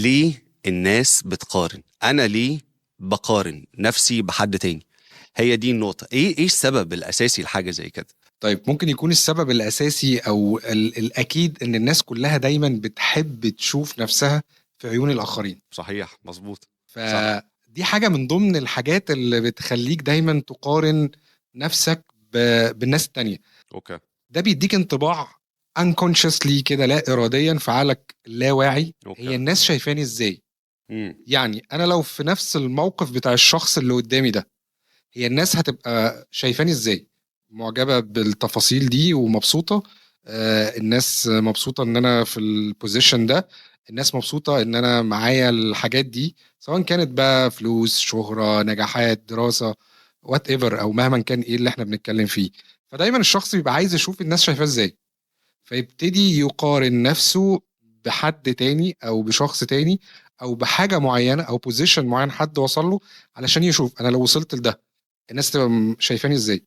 ليه الناس بتقارن؟ انا ليه بقارن نفسي بحد تاني؟ هي دي النقطة. ايه السبب الاساسي لحاجة زي كده؟ طيب ممكن يكون السبب الأساسي أو الأكيد إن الناس كلها دايما بتحب تشوف نفسها في عيون الآخرين. صحيح، مظبوط. صح. فدي حاجة من ضمن الحاجات اللي بتخليك دايما تقارن نفسك بالناس التانية. اوكي. ده بيديك انطباع unconsciously كده، لا إراديا في عقلك اللاواعي، اوكي. هي الناس شايفاني إزاي. امم. يعني أنا لو في نفس الموقف بتاع الشخص اللي قدامي ده، هي الناس هتبقى شايفاني ازاي؟ معجبة بالتفاصيل دي ومبسوطة. الناس مبسوطة ان انا في البوزيشن ده. الناس مبسوطة ان انا معايا الحاجات دي، سواء كانت بقى فلوس، شهرة، نجاحات، دراسة، وات ايفر، او مهما كان ايه اللي احنا بنتكلم فيه. فدايما الشخص بيبقى عايز يشوف الناس شايفاه ازاي، فيبتدي يقارن نفسه بحد تاني او بشخص تاني او بحاجة معينة او بوزيشن معين حد وصل له، علشان يشوف انا لو وصلت لده الناس تبقى شايفاني ازاي.